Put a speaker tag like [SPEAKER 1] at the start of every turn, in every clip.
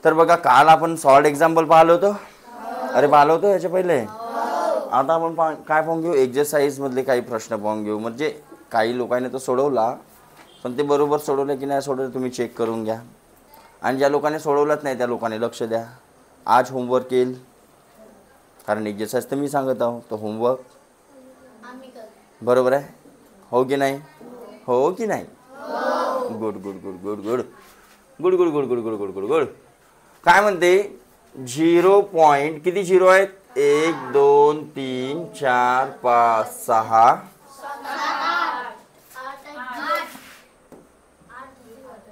[SPEAKER 1] तर बघा काल आपण सॉल्ड एक्झाम्पल पाहिलं होतं. अरे पाहिलं होतं याच्या पहिले. आता आपण काय पाहून घेऊ, एक्झरसाइज मधले काही प्रश्न पाहून घेऊ. म्हणजे काही लोकांनी तो सोडवला, पण ते बरोबर सोडवलं की नाही सोडवलं तुम्ही चेक करून घ्या. आणि ज्या लोकांनी सोडवलंच नाही त्या लोकांनी लक्ष द्या. आज होमवर्क येईल, कारण एक्झरसाइज तर मी सांगत आहो, तो होमवर्क बरोबर आहे. हो की नाही, हो की नाही. Good good good good good good good good good good good good good. काय म्हणते, 0 पॉईंट किती झिरो आहेत, 1 2 3 4 5 6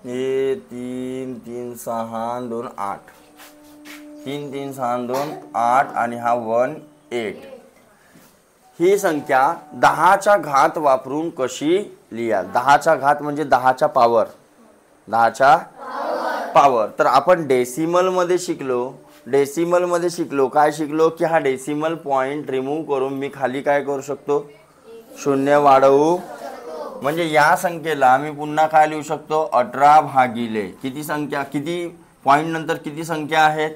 [SPEAKER 1] 3 3 6 2 8 3 3 6 2 8 आणि हा 1 8. ही संख्या 10च्या घात वापरून कशी लिहाल. 10च्या घात म्हणजे 10च्या पावर, 10च्या पावर. तर आपण डेसिमल मध्ये शिकलो, काय शिकलो की हा डेसिमल पॉइंट रिमूव्ह करून मी खाली काय करू शकतो, शून्य वाढवू. म्हणजे या संख्येला मी पुन्हा काय लिहू शकतो, 18 भागिले किती संख्या, किती पॉइंट नंतर किती संख्या आहेत.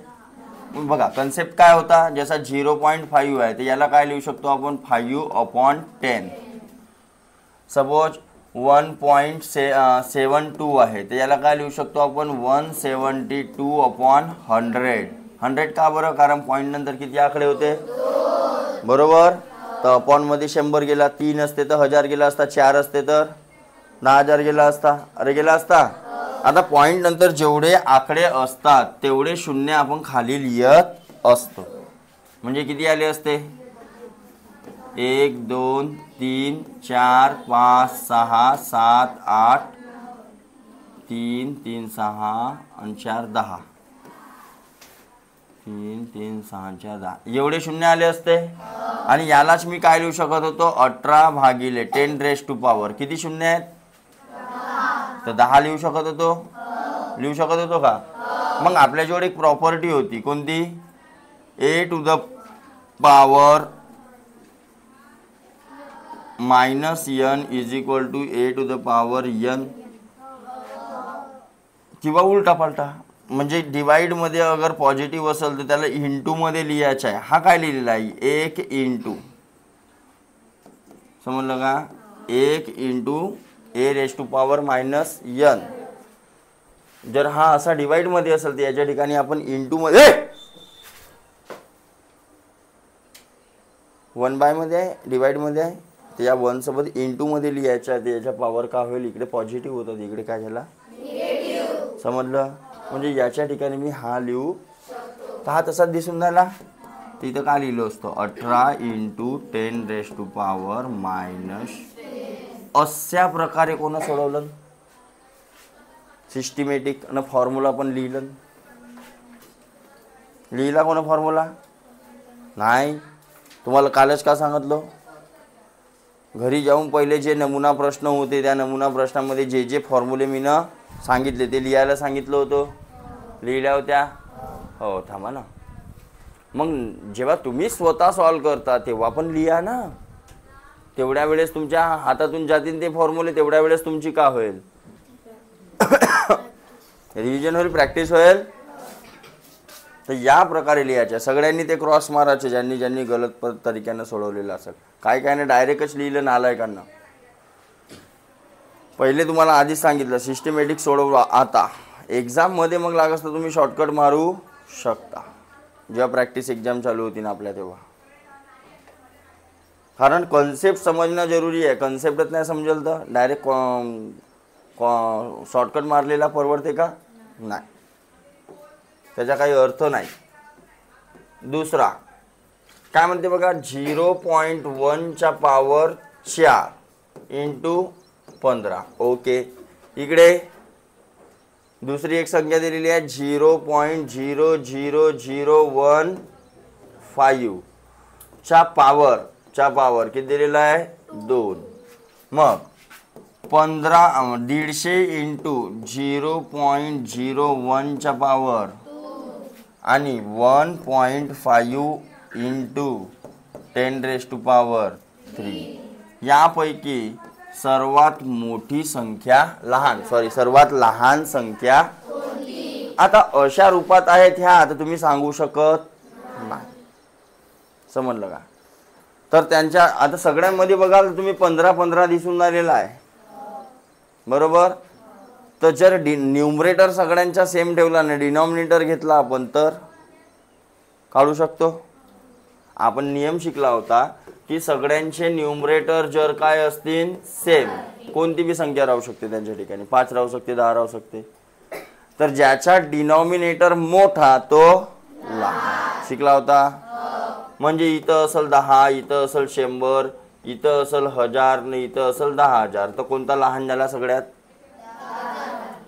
[SPEAKER 1] बघा कन्सेप्ट काय होता, जसा 0.5 आहे तर याला काय लिहू शकतो आपण, 5/10. सपोज 1.72 आहे तर याला काय लिहू शकतो आपण, 172/100. 100 का बरं, कारण पॉईंट नंतर किती आकडे होते, बरोबर. तर अपॉन मध्ये 100 गेला, 3 असते तर 1000 गेला असता, 4 असते तर 10,000 गेला असता. अरे गेला असता. आता पॉइंट नंतर जेवढे आकडे असतात तेवढे शून्य आपण खाली लिहित असतो. म्हणजे किती आले असते, 1 2 3 4 5 6 7 8 3 3 6 आणि 4 10, 3 3 6 4 10 एवढे शून्य आले असते. आणि यालाच मी काय लिहू शकत होतो, 18 भागिले 10⁻⁴. किती शून्य आहेत, तर 10 लिहू शकत होतो का. मग आपल्याजवळ एक प्रॉपर्टी होती, कोणती, a⁻⁻n a⁻n किंवा उलटा पालटा. म्हणजे डिवाइड मध्ये अगर पॉझिटिव्ह असेल तर त्याला इंटू मध्ये लिहायचं आहे. हा काय लिहिलेला आहे, 1 इंटू, समजलं का, 1 इंटू a⁻⁻n. जर हा असा डिवाइड मध्ये असेल तर याच्या ठिकाणी आपण इंटू मध्ये, 1/, मध्ये आहे, डिवाइड मध्ये आहे, तर या 1 सोबत इंटू मध्ये लिहायच्या. याच्या पॉवर का होईल, इकडे पॉझिटिव्ह होतं, इकडे काय झाला, समजलं. म्हणजे याच्या ठिकाणी मी हा लिहू, तर हा तसाच दिसून राहिला. तिथं काय लिहिलं असतं, 18 इंटू 10⁻⁻. अशा प्रकारे कोण सोडवलं, सिस्टमॅटिक. आणि फॉर्म्युला पण लिहिला कोण फॉर्म्युला नाही. तुम्हाला कालच का सांगितलं, घरी जाऊन पहिले जे नमुना प्रश्न होते त्या नमुना प्रश्नामध्ये जे जे फॉर्म्युले मी ना सांगितले ते लिहायला सांगितलं होतं, लिहिल्या होत्या. हो थांबा ना, मग जेव्हा तुम्ही स्वतः सॉल्व करता तेव्हा पण लिहा ना. तेवढ्या वेळेस तुमच्या हातातून जातील ते फॉर्म्युले, तेवढ्या वेळेस तुमची का होईल, रिव्हिजन होईल, प्रॅक्टिस होईल. तर या प्रकारे लिहायच्या. सगळ्यांनी ते क्रॉस मारायचे ज्यांनी ज्यांनी गलत तरीक्यानं सोडवलेलं असेल. काय काय नाही डायरेक्टच लिहिलं नालायकांना. पहिले तुम्हाला आधीच सांगितलं सिस्टमॅटिक सोडवा. आता एक्झाममध्ये मग लागत असतं तुम्ही शॉर्टकट मारू शकता, जेव्हा प्रॅक्टिस एक्झाम चालू होती ना आपल्या तेव्हा. कारण कन्सेप्ट समजणं जरुरी आहे. कन्सेप्टच नाही समजेल तर डायरेक्ट शॉर्टकट मारलेला परवडते का, नाही, त्याचा काही अर्थ नाही. दुसरा काय म्हणते बघा, 0.1च्या पॉवर 4 इंटू 15. ओके, इकडे दुसरी एक संख्या दिलेली आहे 0.00015 च्या पॉवर किती दिलेला आहे, 2. मग 150 इंटू 0.01च्या पॉवर आणि 1.5 इंटू 10⁻³ यापैकी सर्वात लहान संख्या आता अशा रूपात आहेत ह्या, आता तुम्ही सांगू शकत नाही. समजलं का? तर त्यांच्या आता सगळ्यांमध्ये बघाल तुम्ही 15-15 दिसून राहिलेला आहे, बरोबर. तर जर न्यूमरेटर सगळ्यांचा सेम ठेवला ना, डिनॉमिनेटर घेतला आपण, तर काढू शकतो. आपण नियम शिकला होता की सगळ्यांचे न्यूमरेटर जर काय असतील सेम, कोणती बी संख्या राहू शकते त्यांच्या ठिकाणी, 5 राहू शकते, 10 राहू शकते. तर ज्याचा डिनॉमिनेटर मोठा तो लहान शिकला होता. म्हणजे इथं असेल 10, इथं असेल 100, इथं असेल 1000 न इथं असेल 10,000, तर कोणता लहान झाला सगळ्यात?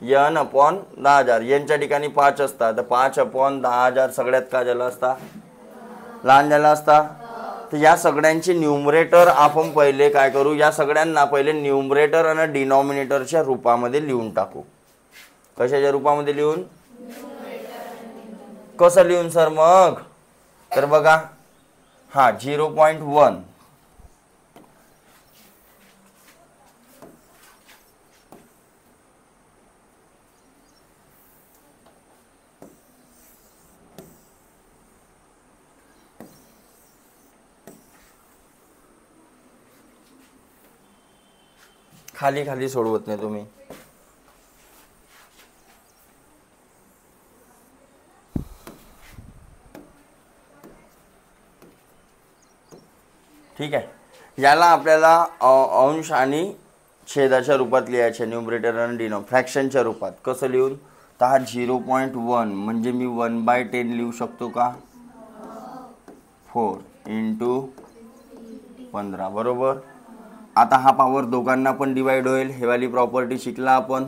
[SPEAKER 1] n/10,000. यांच्या ठिकाणी 5 असतात, तर 5/10,000 सगळ्यात काय झाला असता? लहान झाला असता. तर या सगळ्यांचे न्यूमरेटर आपण पहिले काय करू, या सगळ्यांना पहिले न्यूमरेटर आणि डिनॉमिनेटरच्या रूपामध्ये लिहून टाकू. कशाच्या रूपामध्ये लिहून? कसं लिहून सर मग? तर बघा, हा 0.1 खाली खाली सोडवत नाही तुम्ही. ठीक आहे. याला आपल्याला अंश आणि छेदाच्या रूपात लिहायचे, न्यूमरेटर आणि डिनॉमिनेटर फ्रॅक्शनच्या रूपात. कसं लिहून? तर हा 0.1 म्हणजे मी 1/10 लिहू शकतो का? 4 × 15, बरोबर. आता हा पॉवर दोघांना पण डिवाइड होईल, हे वाली प्रॉपर्टी शिकला आपण.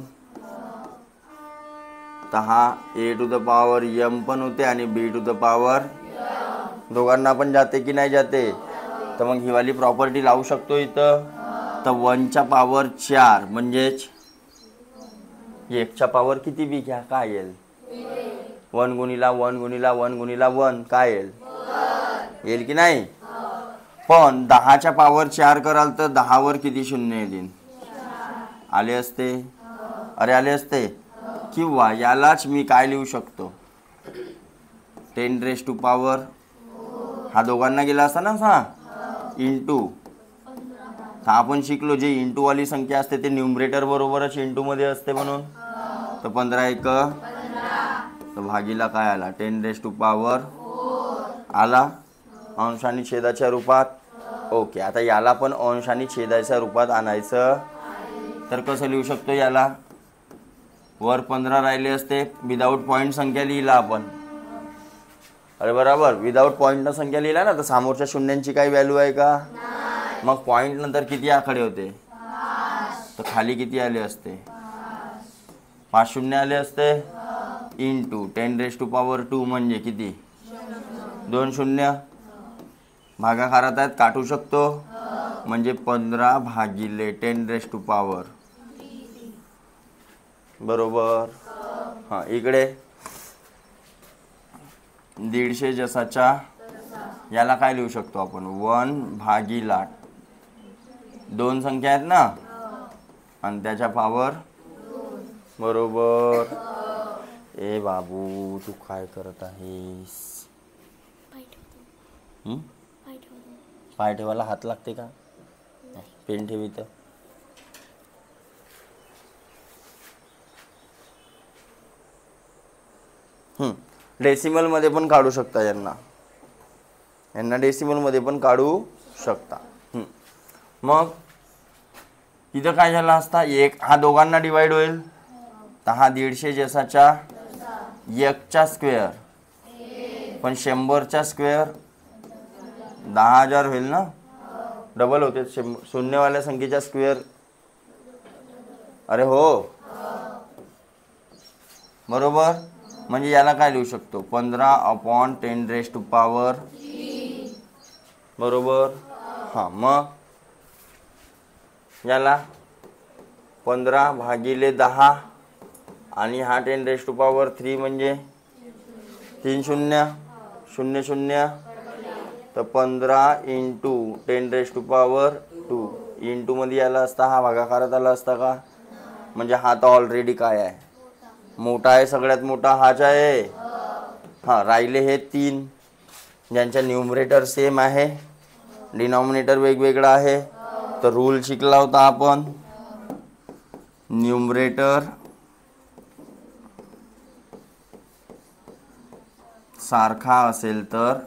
[SPEAKER 1] तर हा a⁻m पण होते आणि b⁻, दोघांना पण जाते की नाही जाते? तर मग ही वाली प्रॉपर्टी लावू शकतो इथं. तर 1च्या पॉवर 4 म्हणजेच 1च्या पॉवर किती बी घ्या, काय येईल? 1 गुणिला 1 गुणिला 1 गुणिला 1 काय येईल? येईल की नाही? पण 10च्या पॉवर 4 कराल तर 10 वर किती शून्य येतील? आले असते? अरे आले असते. किंवा यालाच मी काय लिहू शकतो? 10⁻⁴. हा दोघांना गेला असता ना हा इंटू. तर आपण शिकलो जे इंटू वाली संख्या असते ते न्यूमरेटर बरोबरच इंटू मध्ये असते म्हणून. तर 15 तर भागीला काय आला? 10⁻⁴ आला अंश आणि छेदाच्या रूपात. ओके. आता याला पण अंश आणि छेदाच्या रूपात आणायचं. तर कसं लिहू शकतो याला? वर 15 राहिले असते, विदाऊट पॉईंट संख्या लिहिला आपण. अरे बरोबर, विदाऊट पॉईंट संख्या लिहिला ना, तर समोरच्या शून्यांची काही व्हॅल्यू आहे का? मग पॉईंट नंतर किती आकडे होते? तर खाली किती आले असते? 5 शून्य आले असते. इंटू 10⁻² म्हणजे किती? 2 शून्य. भागाकारात आहेत, काटू शकतो. म्हणजे 15 भागिले 10⁻⁴, बरोबर. हां, इकडे 150 जसाच्या याला काय लिहू शकतो आपण? 1/8. 2 संख्या आहेत ना, आणि त्याच्या पॉवर, बरोबर. ए बाबू, तू काय करत आहेस? पाय ठेवायला हात लागते का? पेन ठेव इथं. डेसिमल मध्ये पण काढू शकता यांना डेसिमल मध्ये पण काढू शकता. मग इथं काय झाला असता? 1 हा दोघांना डिवाइड होईल, तर हा 150 जसाच्या 1चा स्क्वेअर, पण 100चा स्क्वेअर 10,000 होईल ना, डबल होते शून्यवाल्या संख्येचा स्क्वेअर. अरे हो, बरोबर. म्हणजे याला काय लिहू शकतो? 15/10⁻⁴, बरोबर. हां, मग याला 15 भागिले 10 आणि हा 10⁻³ म्हणजे 3 शून्य 0 0. तर 15 × 10⁻². इंटू मध्ये आला असता, हा भागाकारात आला असता का? म्हणजे हा तर ऑलरेडी काय आहे? मोठा आहे, सगळ्यात मोठा हाच आहे. हां, राहिले हे 3 ज्यांच्या न्यूमरेटर सेम आहे, डिनॉमिनेटर वेगवेगळा आहे. तर रूल शिकला होता आपण, न्यूमरेटर सारखा असेल तर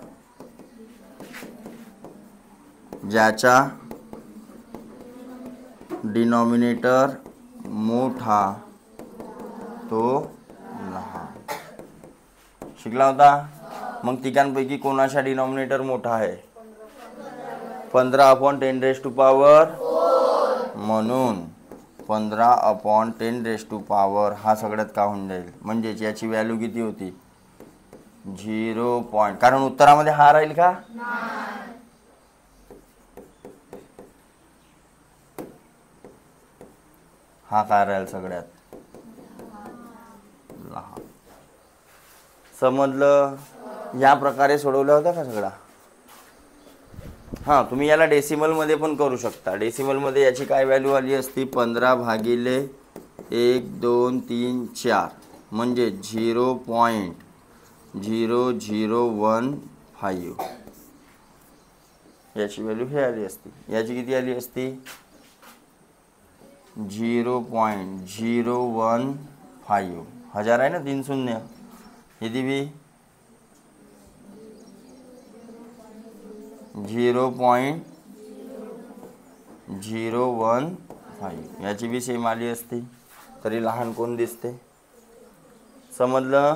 [SPEAKER 1] ज्याचा डिनॉमिनेटर मोठा तो लहान. शिकला होता. मग तिघांपैकी कोणाचा डिनॉमिनेटर मोठा आहे? 15/10⁻⁴. म्हणून 15/10⁻⁴ हा सगळ्यात का होऊन जाईल. म्हणजेच याची व्हॅल्यू किती होती? 0. कारण उत्तरामध्ये हा राहील का? हा काय राहील? सगळ्यात लहान. समजलं? या प्रकारे सोडवल्या होत्या का सगळा? हां, तुम्ही याला डेसिमलमध्ये पण करू शकता. डेसिमलमध्ये याची काय व्हॅल्यू आली असती? 15/1, 2, 3, 4 म्हणजे 0.0015. याची व्हॅल्यू हे आली असती. याची किती आली असती? 0.015. 1000 आहे ना, 3 शून्य. किती बी? 0.015. याची बी सेम आली असती. तरी लहान कोण दिसते? समजलं?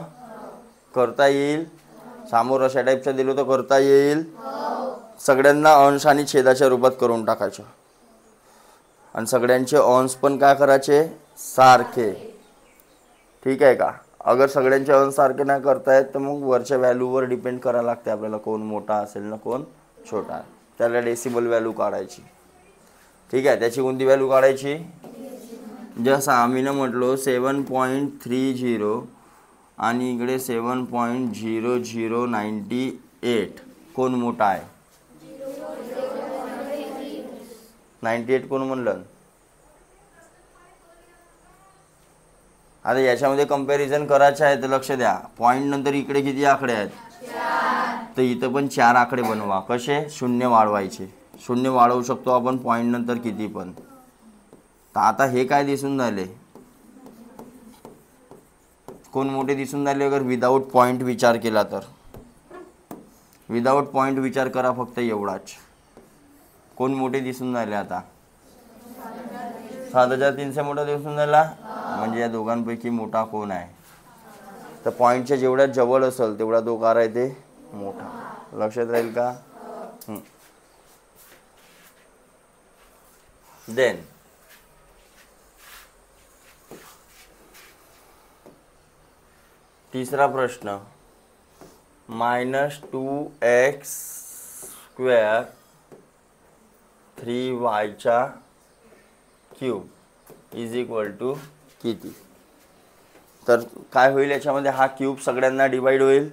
[SPEAKER 1] करता येईल. समोर अशा टाईपचं दिलं तर करता येईल. सगळ्यांना अंश आणि छेदाच्या रूपात करून टाकायचं. आणि सगळ्यांचे अंश पण काय करायचे? सारखे. ठीक आहे का? अगर सगळ्यांचे अंश सारखे नाही करतायत तर मग वरच्या व्हॅल्यूवर डिपेंड करायला लागते आपल्याला, कोण मोठा असेल ना कोण छोटा. त्याला डेसिमल व्हॅल्यू काढायची. ठीक आहे. त्याची कोणती व्हॅल्यू काढायची? जसं आम्ही म्हटलो 7.30 आणि इकडे 7.0098. कोण मोठा आहे? 98 कोण म्हणलं? आता याच्यामध्ये कंपॅरिझन करायचं आहे तर लक्ष द्या. पॉईंट नंतर इकडे किती आकडे आहेत? 4. तर इथं पण 4 आकडे बनवा. कसे? शून्य वाढवायचे. शून्य वाढवू शकतो आपण पॉईंट नंतर किती पण. तर आता हे काय दिसून राहिले? कोण मोठे दिसून राहिले? अगर विदाऊट पॉईंट विचार केला तर. विदाऊट पॉईंट विचार करा फक्त एवढाच. कोण मोठे दिसून राहिले आता? 7300 मोठा दिसून राहिला. म्हणजे या दोघांपैकी मोठा कोण आहे? तर पॉईंटच्या जेवढ्या जवळ असेल तेवढा तो कार आहे ते मोठा. लक्षात राहील का? देन तिसरा प्रश्न, -2x² 3y³ is equal to किती? तर काय होईल याच्यामध्ये? हा क्यूब सगळ्यांना डिवाइड होईल.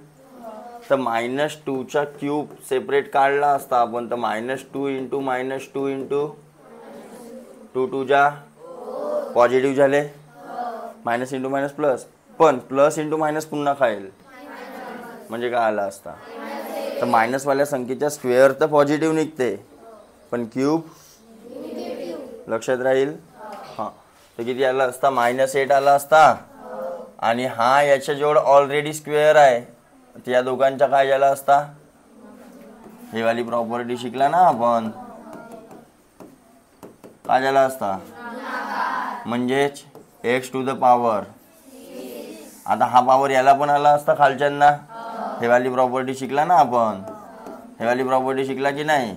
[SPEAKER 1] तर -2चा क्यूब सेपरेट काढला असता आपण तर -2 इंटू -2 इंटू 2 2 जा पॉझिटिव्ह झाले. Minus into minus plus. पण प्लस इंटू मायनस पुन्हा खाईल म्हणजे काय आला असता? तर मायनसवाल्या संख्येच्या स्क्वेअर तर पॉझिटिव्ह निघते पण क्यूब लक्षात राहील. हां, तर किती आला असता? -8 आला असता. आणि हा याच्या जवळ ऑलरेडी स्क्वेअर आहे तर या दोघांचा काय झाला असता? हे वाली प्रॉपर्टी शिकला ना आपण. काय झाला असता? म्हणजेच x⁴. आता हा पावर याला पण आला असता खालच्यांना. हे वाली प्रॉपर्टी शिकला ना आपण. हे वाली प्रॉपर्टी शिकला की नाही?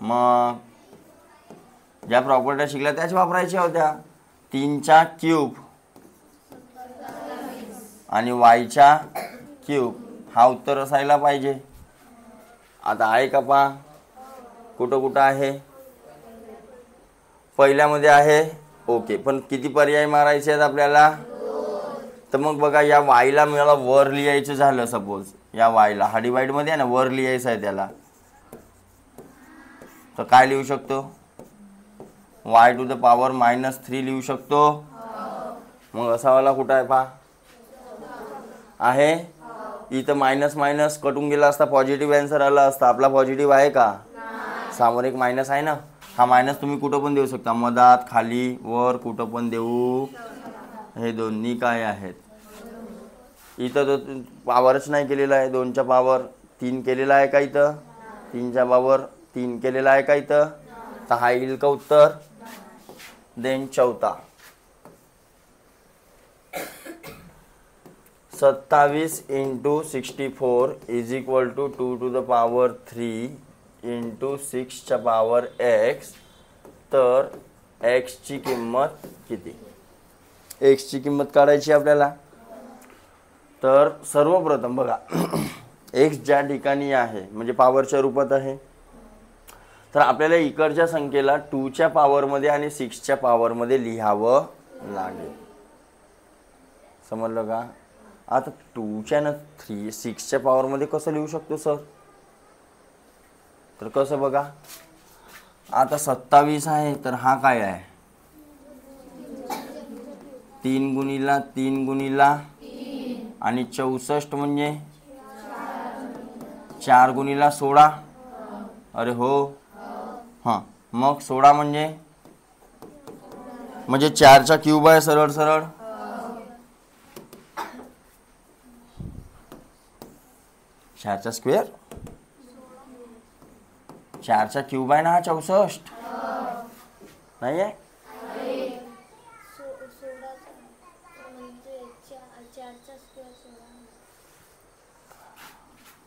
[SPEAKER 1] मग ज्या प्रॉपर्ट्या शिकल्या त्याच वापरायच्या होत्या. 3चा क्यूब आणि y⁴ हा उत्तर असायला पाहिजे. आता आहे का पहा? कुठं कुठं आहे? पहिल्यामध्ये आहे. ओके, पण किती पर्याय मारायचे आहेत आपल्याला? तर मग बघा, या वायला मला वर लिहायचं झालं सपोज, या वायला हा डिवाइडमध्ये आहे ना, वर लिहायचं आहे त्याला, तर काय लिहू शकतो? y⁴ -3 लिहू शकतो. मग असा वाला कुठं आहे पहा? आहे. इथं मायनस मायनस कटून गेला असता पॉझिटिव्ह आन्सर आला असता. आपला पॉझिटिव्ह आहे का? समोर एक मायनस आहे ना. हा मायनस तुम्ही कुठं पण देऊ शकता, मधात, खाली, वर, कुठं पण देऊ. हे दोन्ही काय आहेत? इथं तो पावरच नाही केलेला आहे. 2च्या पावर 3 केलेला आहे का इथं? 3च्या पावर 3 केलेला आहे का इथं? तर हा येईल का उत्तर? देन चौथा 27 × 64 इज इक्वल टू 2⁻³ × 6⁻x. तर x ची किंमत किती? x ची किंमत काढायची आपल्याला. तर सर्वप्रथम बघा x ज्या ठिकाणी आहे म्हणजे पॉवरच्या रूपात आहे, तर आपल्याला इकडच्या संख्येला 2च्या पॉवरमध्ये आणि 6च्या पॉवरमध्ये लिहावं लागेल. समजलं का? आता 2च्या ना 6च्या पॉवरमध्ये कसं लिहू शकतो सर? तर कसं बघा, आता 27 आहे तर हा काय आहे? 3 गुणिला 3 गुणिला आणि 64 म्हणजे 4 गुणिला 16. अरे हो, हां. मग 16 म्हणजे 4चा क्यूब आहे सरळ सरळ. चारचा स्क्वेअर, 4चा क्यूब आहे ना हा 64. नाही आहे?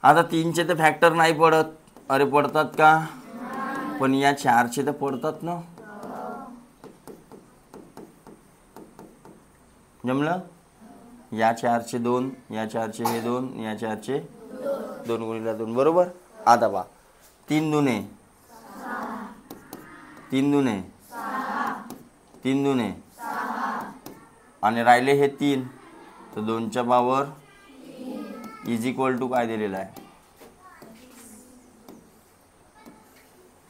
[SPEAKER 1] आता 3चे तर फॅक्टर नाही पडत. अरे पडतात का? पण या 4चे तर पडतात ना. जमलं? या 4चे 2, या 4चे हे 2, या 4चे 2 गुणिला 2. बरोबर. आता पहा 3 दुने 3 दुने 3 दुने आणि राहिले हे 3. तर 2च्या पॉवर इज इक्वल टू काय दिलेला आहे?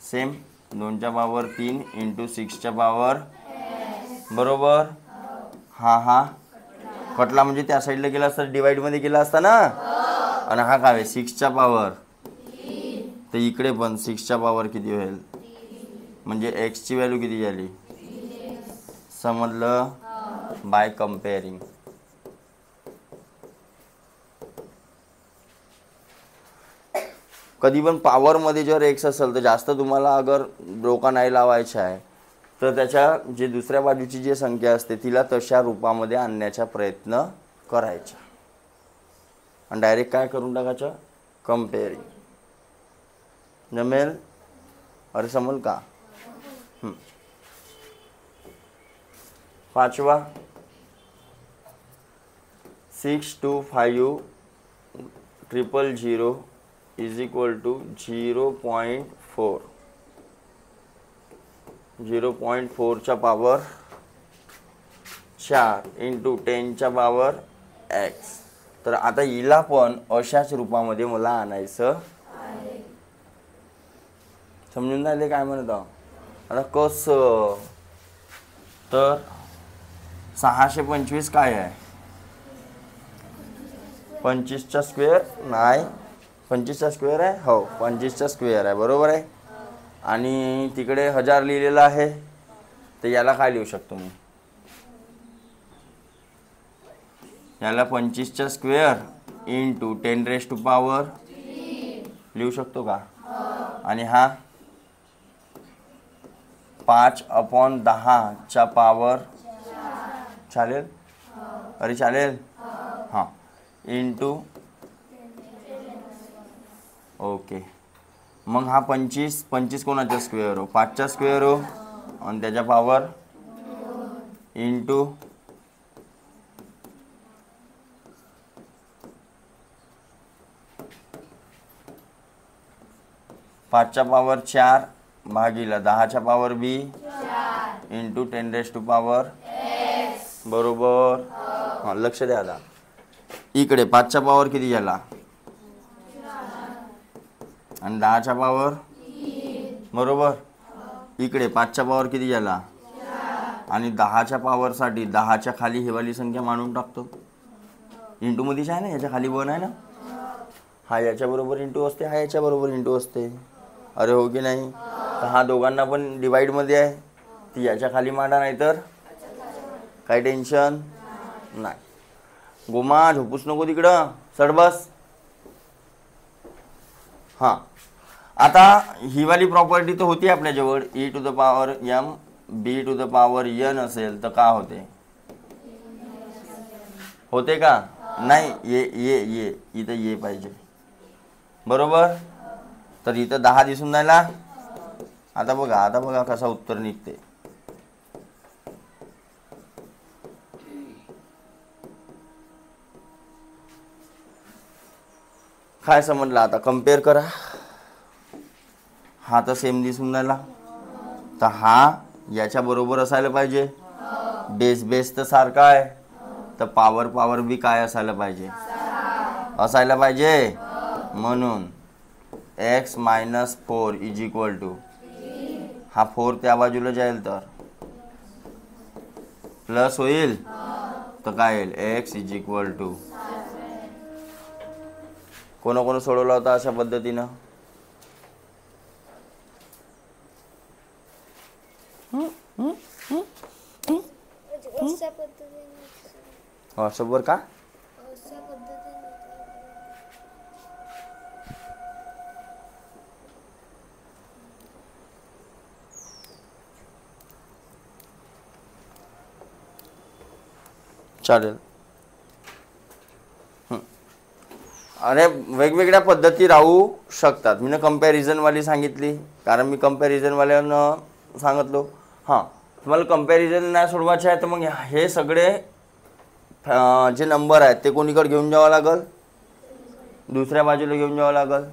[SPEAKER 1] सेम 2च्या पॉवर 3 × 6च्या पॉवर. बरोबर. हा कटला म्हणजे त्या साईडला गेला असता, डिवाइडमध्ये गेला असता ना. आणि हा काय आहे? 6च्या पॉवर. तर इकडे पण 6च्या पॉवर किती होईल? म्हणजे x ची व्हॅल्यू किती झाली? समजलं? By comparing. कधी पण पॉवरमध्ये जर x असेल तर जास्त तुम्हाला अगर डोका नाही लावायचा आहे, तर त्याच्या जे दुसऱ्या बाजूची जी संख्या असते तिला तशा रूपामध्ये आणण्याचा प्रयत्न करायचा आणि डायरेक्ट काय करून टाकायचं? कम्पेअरिंग. जमेल? अरे समजलं का? पाचवा 625 000 इज इक्वल टू 0.4. 0.4च्या पॉवर 4 × 10च्या पॉवर x. तर आता हिला पण अशाच रूपामध्ये मला आणायचं आहे. समजून राहिले काय म्हणत आहो? आता कसं? तर 625 काय आहे? 25चा स्क्वेअर नाही, 25चा स्क्वेअर आहे. हो, 25चा स्क्वेअर आहे. बरोबर आहे. आणि तिकडे 1000 लिहिलेला आहे. तर याला काय लिहू शकतो मी? याला 25चा स्क्वेअर × 10⁻³ लिहू शकतो का? आणि हा 5/10च्या पॉवर. चालेल? अरे चालेल. हां. × ओके. मग हा 25 कोणाचा स्क्वेअर हो? 5चा स्क्वेअर हो. आणि त्याच्या पॉवर × 5च्या पॉवर 4 भागीला 10च्या पॉवर b × 10⁻⁴. बरोबर. हां, लक्ष द्या. आता इकडे 5च्या पॉवर किती झाला? आणि 10च्या पॉवर. बरोबर. इकडे 5च्या पॉवर किती झाला? आणि 10च्या पॉवरसाठी 10च्या खाली ही वाली संख्या मांडून टाकतो. इंटू मध्येच आहे ना, याच्या खाली 1 आहे ना, हा याच्या बरोबर इंटू असते, हा याच्या बरोबर इंटू असते. अरे हो की नाही? तर हा दोघांना पण डिवाइड मध्ये आहे, ती याच्या खाली मांडा, नाही तर काही टेन्शन नाही. गोमा झोपूच नको तिकडं, चढ बस. हां, आता ही वाली प्रॉपर्टी तर होती आपल्याजवळ, e to the power m b to the power n असेल तर का होते? होते का? नाही, ये इथं ये पाहिजे, बरोबर. तर इथं 10 दिसून राहिला. आता बघा कसा उत्तर निघते. काय समजलं? आता कम्पेअर करा. हा तर सेम दिसून राहिला, तर हा याच्या बरोबर असायला पाहिजे. बेस तर सारखा आहे, तर पॉवर बी काय असायला पाहिजे? असायला पाहिजे. म्हणून x - 4 इज इक्वल टू, हा 4 त्या बाजूला जाईल तर प्लस होईल, तर काय येईल? x इज इक्वल टू, कोण सोडवला होता अशा पद्धतीनं? व्हॉट्सअपवर का? चालेल. अरे वेगवेगळ्या पद्धती राहू शकतात. मी कंपॅरिझनवाली सांगितली, कारण मी कंपॅरिझनवाल्यानं सांगितलो. हां, तुम्हाला कंपॅरिझन नाही सोडवायचे आहे तर मग हे सगळे जे नंबर आहेत ते कोणीकडे घेऊन जावं लागल? दुसऱ्या बाजूला घेऊन जावं लागल.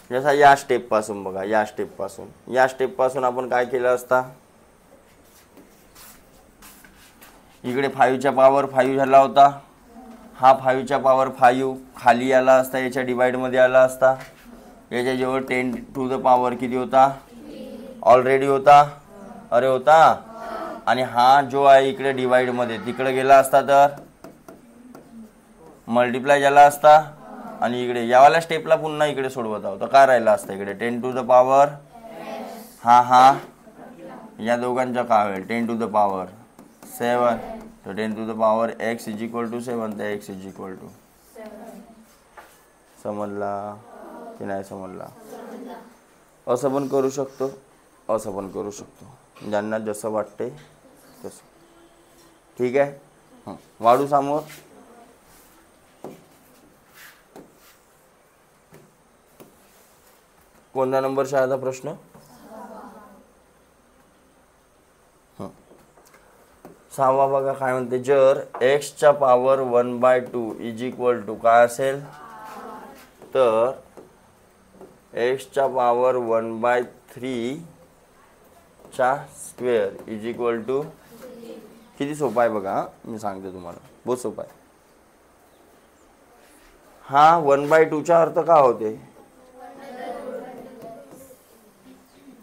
[SPEAKER 1] जसा या स्टेपपासून बघा, या स्टेपपासून आपण काय केलं असता? इकडे 5च्या पॉवर 5 झाला होता, हा 5च्या पॉवर 5 खाली आला असता, याच्या डिवाइडमध्ये आला असता. याच्याजवळ 10 टू द पॉवर किती होता? ऑलरेडी होता. अरे होता. आणि हा जो आहे इकडे डिवाइडमध्ये तिकडे गेला असता तर मल्टिप्लाय झाला असता. आणि इकडे यावाल्या स्टेपला पुन्हा इकडे सोडवत आहोत तर काय राहिला असता? इकडे 10 टू द पॉवर, हा या दोघांचा काय होईल? 10 टू द पॉवर 7. तर 10 to the power x is equal to 7, तर x इज इक्वल टू. समजला की नाही समजला? असं पण करू शकतो, असं पण करू शकतो, ज्यांना जसं वाटते तसं. ठीक आहे. वाढू समोर. कोणता नंबर शाळेचा प्रश्न? 6वा बघा काय म्हणते. जर x power 1/2 is equal to काय असेल? तर x power 1/3 square is equal to किती? सोपा आहे बघा, मी सांगते तुम्हाला, बहुत सोपा आहे. हा 1/2 अर्थ का होते?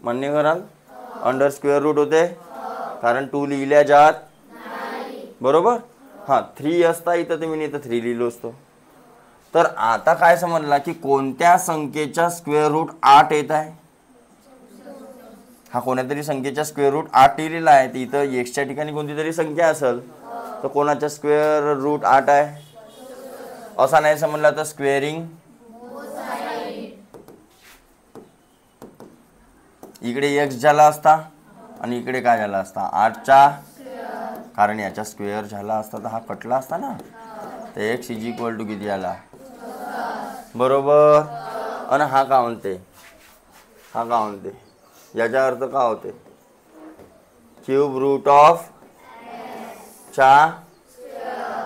[SPEAKER 1] मान्य कराल? अंडर स्क्वेअर रूट होते, कारण 2 लिहिल्या जात, बरोबर. हां, 3 असता इथं तर मी इथं 3 लिहिलो असतो. तर आता काय समजला की कोणत्या संख्येचा स्क्वेअर रूट 8 येत आहे? हा कोणत्या तरी संख्येचा स्क्वेअर रूट 8 लिहिलेला आहे, तर इथं एक्सच्या ठिकाणी कोणती तरी संख्या असेल, तर कोणाचा स्क्वेअर रूट 8 आहे? असा नाही समजला तर स्क्वेअरिंग इकडे x झाला असता आणि इकडे काय झाला असता? 8चा, कारण याचा स्क्वेअर झाला असता तर हा कटला असता ना, तर x इज इक्वल टू किती आला? बरोबर. आणि हा का म्हणते? याचा अर्थ का होते? क्यूब रूट ऑफ चा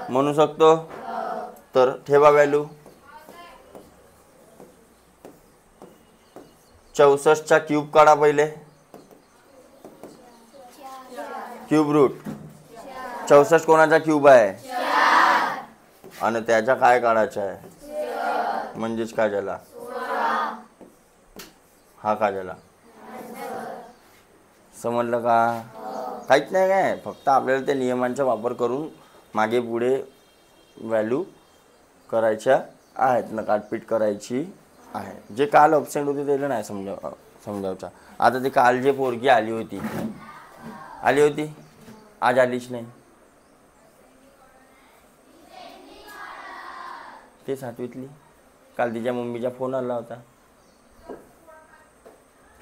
[SPEAKER 1] म्हणू शकतो. तर ठेवा व्हॅल्यू. 64चा क्यूब काढा पहिले. क्यूब रूट 64 कोणाचा क्यूब आहे? आणि त्याचा काय काढायचा आहे? म्हणजेच काय झाला? हा काय झाला? समजलं का? काहीच नाही काय, फक्त आपल्याला त्या नियमांचा वापर करून मागे पुढे व्हॅल्यू करायच्या आहेत ना, काटपीट करायची आहे. जे काल ॲबसेंट होते त्याला नाही समजावचा. आता ते काल जे पोरगी आली होती आज आलीच नाही. ते 7वीतली काल तिच्या मम्मीचा फोन आला होता,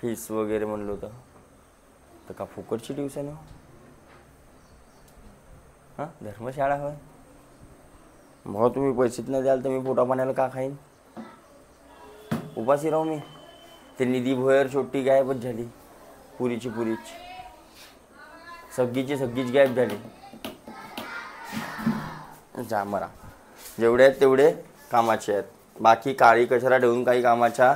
[SPEAKER 1] फीस वगैरे म्हणलं होतं. तर का फुकटची ट्युशन हो? हां, धर्मशाळा होय. भाऊ तुम्ही पैसेच नाही द्याल तर मी पोटा पाण्याला का खाईन? उपाशी राहू मी? ते निधी भोयर छोटी गायबच झाली, पुरीची सगळीच गायब झाली. जा मरा. जेवढे आहेत तेवढे कामाचे आहेत, बाकी काळी कचरा ठेवून काही कामाच्या.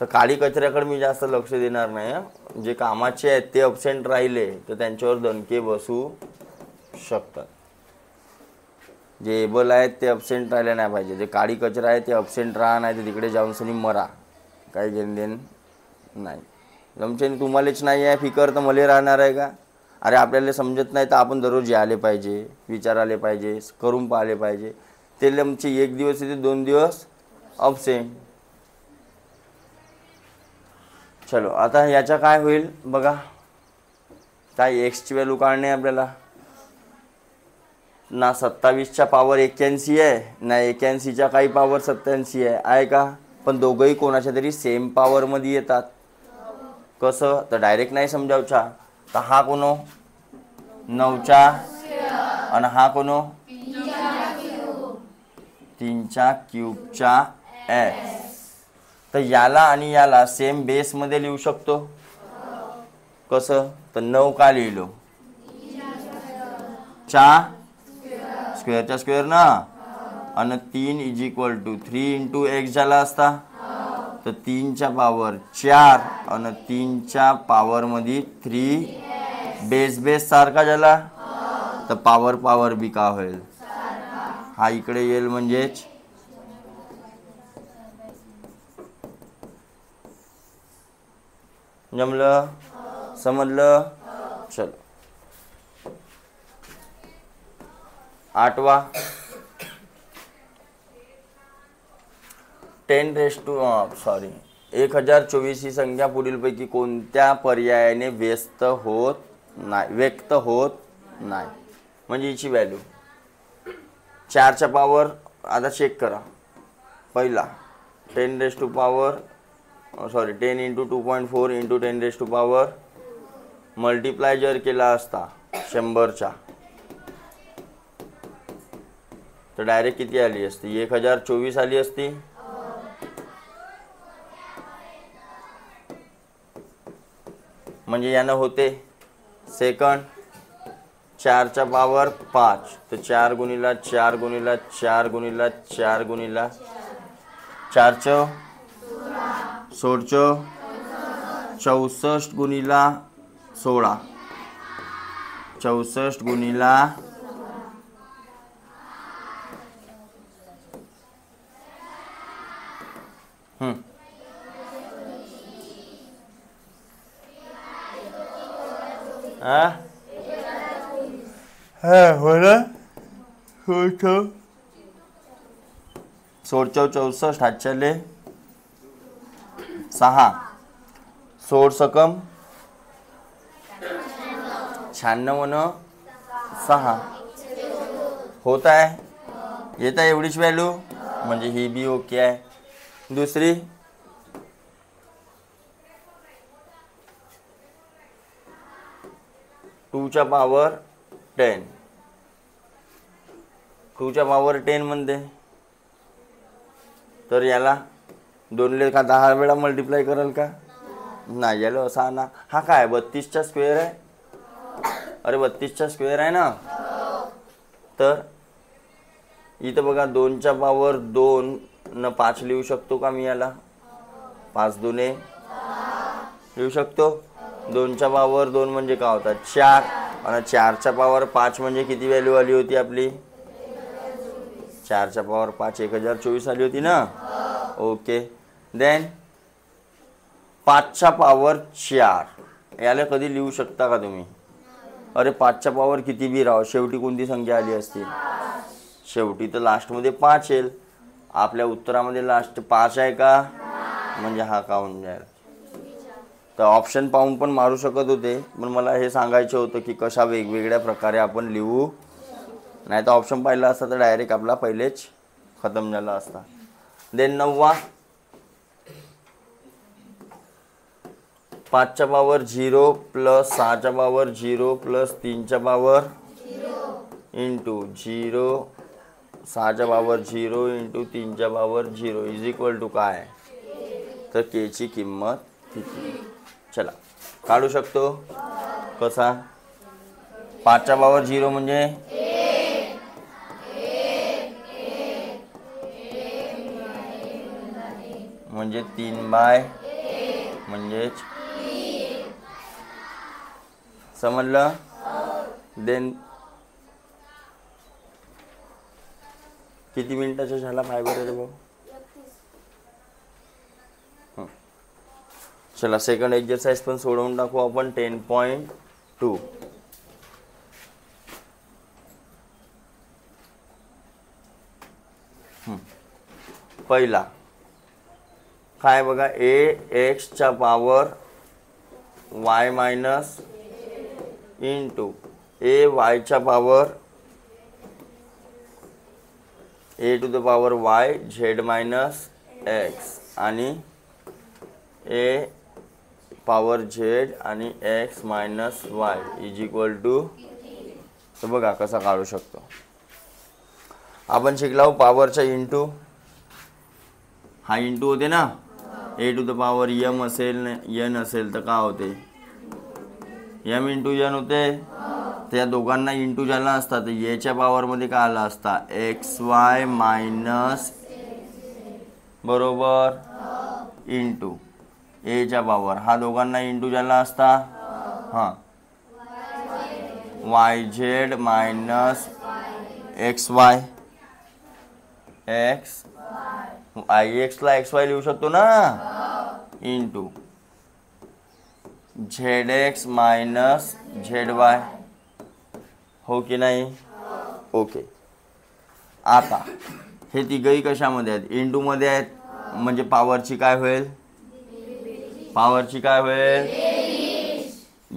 [SPEAKER 1] तर काळी कचऱ्याकडे मी जास्त लक्ष देणार नाही. जे कामाचे आहेत ते ॲबसेंट राहिले तर त्यांच्यावर दणके बसू शकतात. जे एबल आहेत ते ॲबसेंट राहिले नाही पाहिजे. जे काळी कचरा आहे ते ॲबसेंट राहा, नाही तर तिकडे जाऊन सनी मरा, काही घेणदेण नाही. जमचे तुम्हालाच नाही आहे फिकर तर मला राहणार आहे का? अरे आपल्याला समजत नाही तर आपण दररोज यायला पाहिजे, विचारायला पाहिजे, करून पाहिले पाहिजे. ते आमचे 1 दिवस येते 2 दिवस ॲबसेंट. चलो आता याचा काय होईल बघा. काय एक्सची व्हॅल्यू काढणे आपल्याला. ना 27च्या पॉवर 81 आहे, ना 81च्या काही पॉवर 87 आहे का? पण दोघंही कोणाच्या तरी सेम पॉवरमध्ये येतात. कसं तर डायरेक्ट नाही समजावचा. तर हा कोणो 9च्या आणि हा कोणो 3च्या क्यूबच्या एक्स. तर याला आणि याला सेम बेसमध्ये लिहू शकतो. कसं तर 9 का लिहिलो? स्क्वेअरच्या स्क्वेअर ना, आणि 3 = 3 × x झाला असता. तर 3च्या पॉवर 4 आणि 3च्या पॉवरमध्ये 3 बेस सारखा झाला. तर पॉवर बी का होईल? हा इकडे येईल म्हणजेच जमलं, समजलं. चल 8वा 1024 ही संख्या पुढीलपैकी कोणत्या पर्यायाने व्यक्त होत नाही. म्हणजे हिची व्हॅल्यू 4च्या पॉवर. आता चेक करा. पहिला 10 × 2.4 × 10⁻⁴ मल्टिप्लाय जर केला असता 100च्या तर डायरेक्ट किती आली असती? 1024 आली असती. म्हणजे यानं होते सेकंड 4च्या पॉवर 5. तर 4 × 4 × 4 × 4 × 4 16 64 × 16 64 × हो ना 64 हातच्याले 6 16 सकम 96 न 6 होत आहे. येत आहे एवढीच व्हॅल्यू, म्हणजे ही बी ओके आहे. दुसरी 2च्या पॉवर 10 2च्या पॉवर 10 म्हणते. तर याला 2 का 10 वेळा मल्टिप्लाय कराल का? नाही. याला असा ना, हा काय 32चा स्क्वेअर आहे. अरे 32चा स्क्वेअर आहे ना. तर इथं बघा 2च्या पॉवर 2 न 5 लिहू शकतो का मी याला? 5 दुने लिहू शकतो. 2च्या पॉवर 2 म्हणजे काय होता? 4 आणि 4च्या पॉवर 5 म्हणजे किती व्हॅल्यू आली होती आपली? 4च्या पॉवर 5 1024 आली होती ना. ओके. देन 5च्या पॉवर 4 याला कधी लिहू शकता का तुम्ही? अरे 5च्या पावर किती बी राहो, शेवटी कोणती संख्या आली असती? शेवटी तर लास्टमध्ये 5 येईल. आपल्या उत्तरामध्ये लास्ट 5 आहे का? म्हणजे हा का होऊन जाईल. तर ऑप्शन पाहून पण मारू शकत होते, पण मला हे सांगायचं होतं की कशा वेगवेगळ्या प्रकारे आपण लिहू. नाही तर ऑप्शन पाहिला असता तर डायरेक्ट आपला पहिलेच खतम झाला असता. देन 9वा, 5च्या पावर 0 प्लस 6च्या पावर 0 प्लस 3च्या पावर इंटू 0, 6च्या पावर 0 इंटू 3च्या पावर 0 इज इक्वल टू काय? तर के ची किंमत किती? चला काढू शकतो. कसा? 5च्या पावर 0 म्हणजे म्हणजे 3/, म्हणजेच समजलं. देन किती मिनिटाचा झाला? फायबर आहे भाऊ. चला सेकंड एक्सरसाइज पण सोडवून टाकू आपण. 10.2. पहिला काय बघा, ax power y minus into ay power a to the power y z minus x आणि a पावर z आणि x minus y is equal to. तर बघा कसा काढू शकतो. आपण शिकलो पॉवरचा इंटू. हा इंटू होते ना, a to the power m असेल n असेल तर का होते? m इंटू n होते. त्या दोघांना इंटू झाला असता तर याच्या पावरमध्ये काय आला असता? xy मायनस बरोबर इंटू एच्या पावर. हा दोघांना इंटू झाला असता. हां yz minus xy. x ix ला xy लिहू शकतो ना, इंटू zx मायनस zy. हो की नाही? ओके. आता हे तिघही कशामध्ये आहेत? इंटू मध्ये आहेत. म्हणजे पॉवरची काय होईल? पॉवरची काय होईल?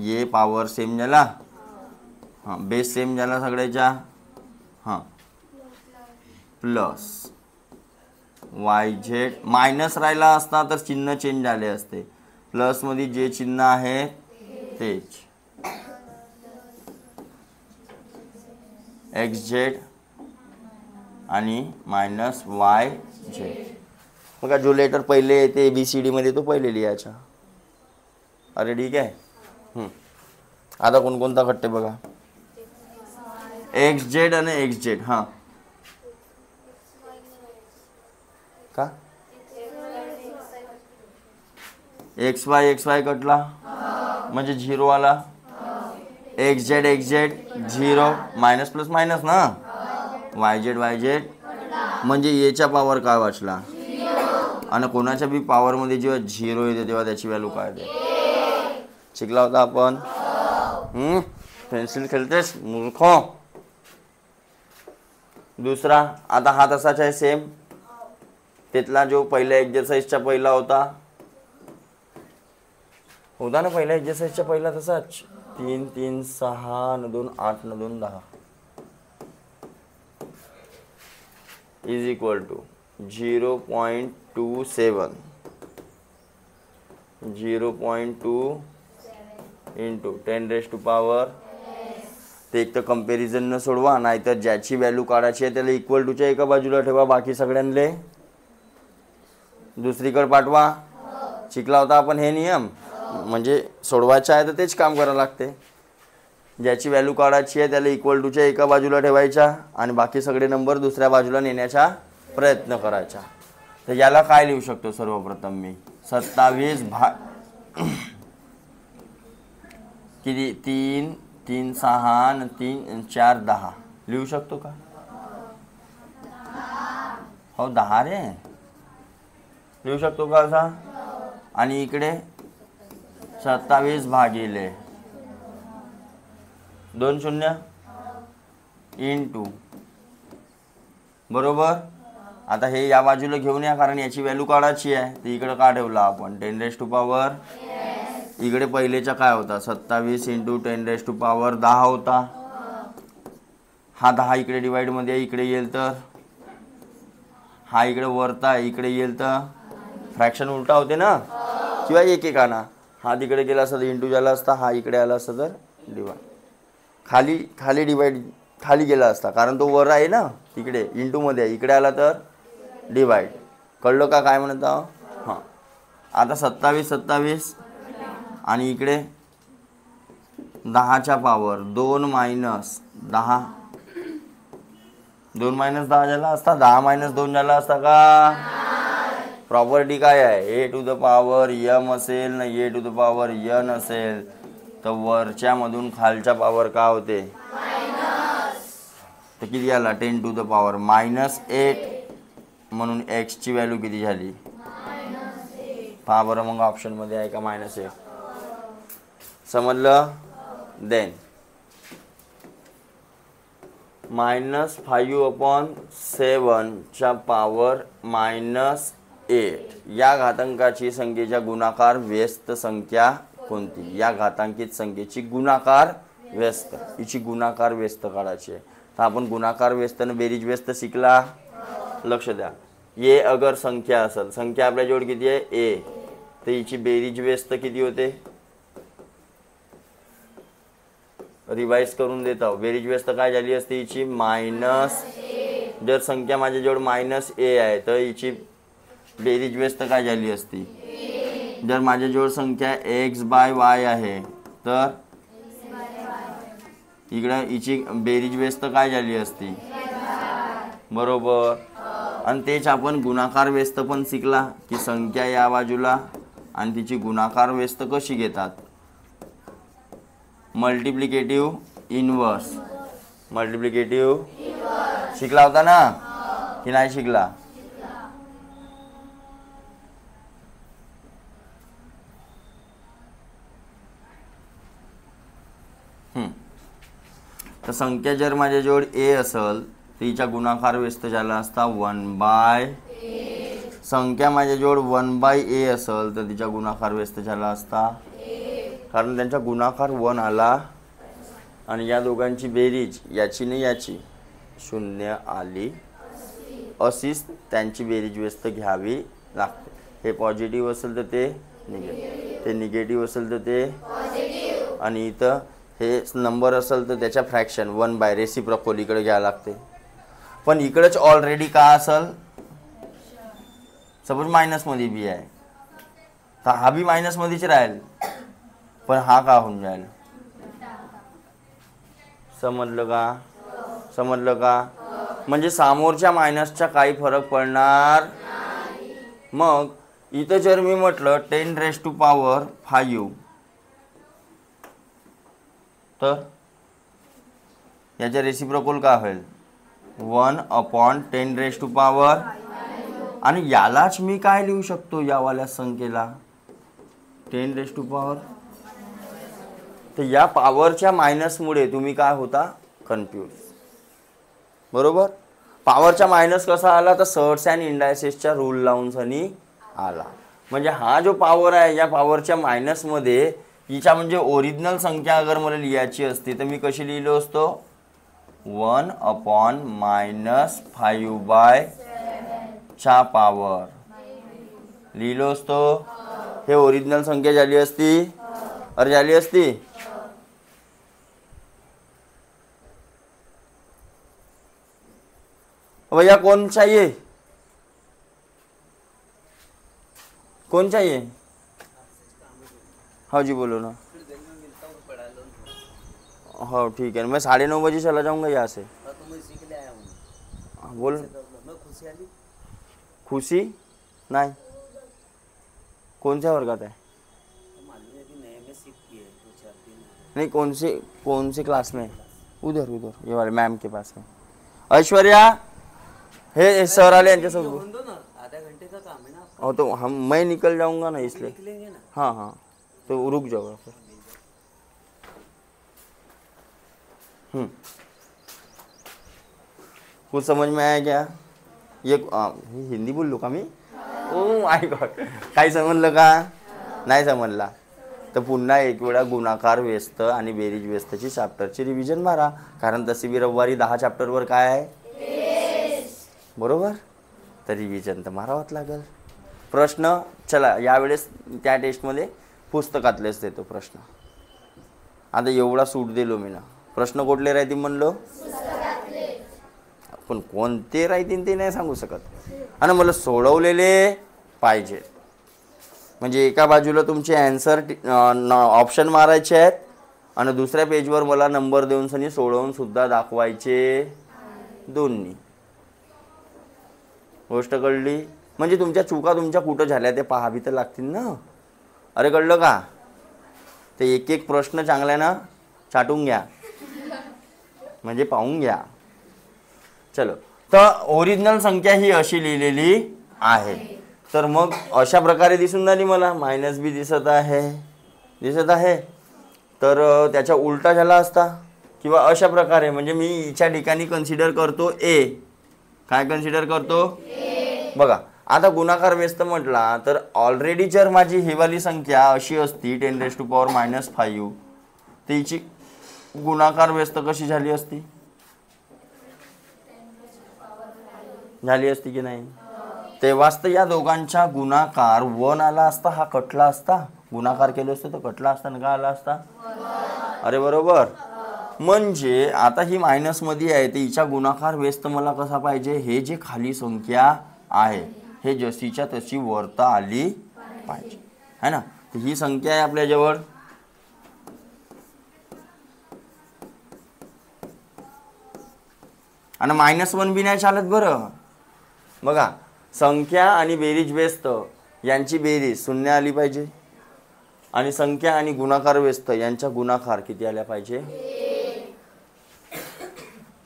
[SPEAKER 1] ये पॉवर सेम झाला. हां बेस सेम झाला सगळ्याच्या. हां प्लस yz मायनस राहिला असता तर चिन्ह चेंज झाले असते. प्लस मध्ये जे चिन्ह आहे तेच. xz आणि मायनस yz. बघा जो लेटर पहिले येते ABCD मध्ये तो पहिले लिहायचा. अरे ठीक आहे. आता कोणकोणता घटते बघा. xz आणि xz. हां का xy कटला म्हणजे 0 आला. xz 0 मायनस प्लस मायनस ना. yz म्हणजे याच्या पॉवर काय वाचला. आणि कोणाच्या बी पॉवरमध्ये जेव्हा 0 येते तेव्हा त्याची व्हॅल्यू काय येते? शिकला होता आपण. पेन्सिल खेळतेस मूर्ख. दुसरा आता हा तसाच आहे सेम. तिथला जो पहिल्या एक्सरसाइजचा पहिला होता ना, पहिल्या एक्सरसाइजचा पहिला तसाच. 3 3 6 न 2 8 न 2 10 इज इक्वल टू 0.27 0.2 इंटू 10⁻⁴. ते एक तर कंपॅरिझन न सोडवा, नाहीतर ज्याची व्हॅल्यू काढायची आहे त्याला इक्वल टूच्या एका बाजूला ठेवा, बाकी सगळ्यांले दुसरीकडे पाठवा. शिकला होता आपण हे नियम. म्हणजे सोडवायचं आहे तर तेच काम करावं लागते. ज्याची व्हॅल्यू काढायची आहे त्याला इक्वल टूच्या एका बाजूला ठेवायचा आणि बाकी सगळे नंबर दुसऱ्या बाजूला नेण्याचा प्रयत्न करायचा. तर याला काय लिहू शकतो? सर्वप्रथम मी 27 किती 3 3 6 न 3 4 10 लिहू शकतो का? हो 10 रे लिहू शकतो का असा? आणि इकडे 27 भागिले 2 शून्य इंटू, बरोबर. आता हे या बाजूला घेऊन या कारण याची व्हॅल्यू काढायची आहे, तर इकडे का ठेवला आपण 10⁻⁴. इकडे पहिलेचा काय होता 27 इंटू 10⁻10 होता. हा 10 इकडे डिवाइड मध्ये इकडे येईल तर हा इकडे वरता इकडे येईल तर फ्रॅक्शन उलटा होते ना, किंवा एक एक आणा. हा तिकडे गेला असता तर इंटू झाला असता, हा इकडे आला असता तर डिवाइड. खाली खाली डिवाइड खाली गेला असता कारण तो वर आहे ना, इकडे इंटू मध्ये आहे, इकडे आला तर डिवाइड. कळलं का काय म्हणत आहो? हां. आता 27 आणि इकडे 10च्या पावर 2 मायनस 10, 2 मायनस 10 झाला असता, 10 मायनस 2 झाला असता का? प्रॉपर्टी काय आहे, a⁻m असेल ना a⁻n असेल तर वरच्या मधून खालच्या पावर का होते तर किती आला 10⁻⁻8 म्हणून x ची व्हॅल्यू किती झाली पहा बरं. मग ऑप्शन मध्ये आहे का -8? समजलं. देन -5/7 च्या पावर -8 या घातांकाची संख्येच्या गुणाकार व्यस्त संख्या कोणती? या घातांकित संख्येची गुणाकार व्यस्त, हिची गुणाकार व्यस्त काढायची आहे. तर आपण गुणाकार व्यस्त आणि बेरीज व्यस्त शिकला. लक्ष द्या. ये अगर संख्या असेल, संख्या आपल्या जोड किती आहे ए, तर हिची बेरीज व्यस्त किती होते रिवाइज करून देत आहो. बेरीज व्यस्त काय झाली असते हिची मायनस. जर संख्या माझ्या जोड -a आहे तर हिची बेरीज व्यस्त काय झाली असती. जर माझ्या जोड संख्या x/y आहे तर इकडे हिची बेरीज व्यस्त काय झाली असती, बरोबर. आणि तेच आपण गुणाकार व्यस्त पण शिकला की संख्या या बाजूला आणि तिची गुणाकार व्यस्त कशी घेतात. मल्टिप्लिकेटिव्ह इनवर्स, मल्टिप्लिकेटिव्ह शिकला होता ना की नाही शिकला? तर संख्या जर माझ्या जोड ए असेल तर हिचा गुणाकार व्यस्त झाला असता 1/. संख्या माझ्या जोड 1/a असेल तर तिचा गुणाकार व्यस्त झाला असता कारण त्यांचा गुणाकार 1 आला आणि या दोघांची बेरीज याची नाही याची 0 आली, अशीच त्यांची बेरीज व्यस्त घ्यावी लागते. हे पॉझिटिव्ह असेल तर ते निगेटिव्ह, ते निगेटिव्ह असेल तर ते पॉझिटिव्ह, आणि इथं हे नंबर असेल तर त्याच्या फ्रॅक्शन 1/, रेसिप्रोकल इकडे घ्यावं लागते. पण इकडेच ऑलरेडी का असेल, सपोज मायनस मध्ये बी आहे तर हा बी मायनस मध्येच राहील, पण हा का होऊन जाईल. समजलं का? समजलं का? म्हणजे समोरच्या मायनसचा काही फरक पडणार. मग इथं जर मी म्हटलं 10⁻5 तर याच्या रेसिप्रोकल काय होईल 1/10⁻, आणि यालाच मी काय लिहू शकतो यावाल्या संख्येला 10⁻. तर या पॉवरच्या मायनसमुळे तुम्ही काय होता कन्फ्यूज, बरोबर. पॉवरचा मायनस कसा आला तर सर्ट्स अँड इंडायसेसच्या रूल लावून सनी आला. म्हणजे हा जो पॉवर आहे या पॉवरच्या मायनसमध्ये हिच्या म्हणजे ओरिजिनल संख्या अगर मला लिहायची असती तर मी कशी लिहिलो असतो 1/-5/, च्या पॉवर लिहिलो असतो. हे ओरिजिनल संख्या झाली असती, अरे झाली असती. भैया कौन चाहिए, कौन चाहिए? हाँ जी बोलो ना. हाँ ठीक है, मैं 9:30 बजे चला जाऊंगा यहाँ से. बोल. खुशी नहीं, कौन से वर्गात है? नहीं कौन से क्लास में? उधर उधर ये वाले मैम के पास में. ऐश्वर्या हे सर आले यांच्यासोबत.
[SPEAKER 2] आधा घंटे का काम है ना.
[SPEAKER 1] और तो मैं निकल जाऊंगा ना इसलिए.
[SPEAKER 2] निकलेंगे ना.
[SPEAKER 1] हाँ हाँ तो रुक जाओ फिर. कुछ समझ में आया क्या? ये हिंदी बोल लो का मी? ओ माय गॉड, काही समजलं का? नाही समजला तर पुन्हा एक वेळा गुणाकार व्यस्त आणि बेरीज व्यस्तची चॅप्टरची रिव्हिजन मारा, कारण तशी बी रविवारी 10 चॅप्टरवर काय आहे बरोबर, तर रिव्हिजन तर मारावंच लागेल. प्रश्न चला यावेळेस त्या टेस्टमध्ये पुस्तकातलेच देतो प्रश्न. आता एवढा सूट दिलो मी ना, प्रश्न कुठले राहतील म्हणलो, पण कोणते राहतील ते नाही सांगू शकत, आणि मला सोडवलेले पाहिजे. म्हणजे एका बाजूला तुमचे ॲन्सर ऑप्शन मारायचे आहेत आणि दुसऱ्या पेजवर मला नंबर देऊन सनी सोडवून सुद्धा दाखवायचे दोन्ही. गोष्ट कळली? म्हणजे तुमच्या चुका तुमच्या कुठं झाल्या ते पाहावी तर लागतील ना. अरे कळलं का? ते एक एक प्रश्न चांगल्यानं चाटून घ्या, म्हणजे पाहून घ्या. चलो, तर ओरिजिनल संख्या ही अशी लिहिलेली आहे. तर मग अशा प्रकारे दिसून राहिली मला, मायनस बी दिसत आहे. तर त्याच्या उलटा झाला असता किंवा अशा प्रकारे, म्हणजे मी हिच्या ठिकाणी कन्सिडर करतो ए. काय कन्सिडर करतो? बघा आता गुणाकार व्यस्त म्हटला तर ऑलरेडी जर माझी ही वाली संख्या अशी असती 10⁻⁻5, तर हिची गुणाकार व्यस्त कशी झाली असती की नाही? तेव्हाच तर या दोघांचा गुणाकार 1 आला असता. हा कटला असता, गुणाकार केलं असतं तर कटला असता ना, का आला असता? अरे बरोबर. म्हणजे आता ही मायनस मध्ये आहे, तर हिचा गुणाकार व्यस्त मला कसा पाहिजे, हे जे खाली संख्या आहे हे जशीच्या तशी वरता आली पाहिजे, है ना. तर ही संख्या आहे आपल्याजवळ, आणि -1 बी नाही चालत बरं. बघा संख्या आणि बेरीज व्यस्त यांची बेरीज 0 आली पाहिजे, आणि संख्या आणि गुणाकार व्यस्त यांचा गुणाकार किती आल्या पाहिजे.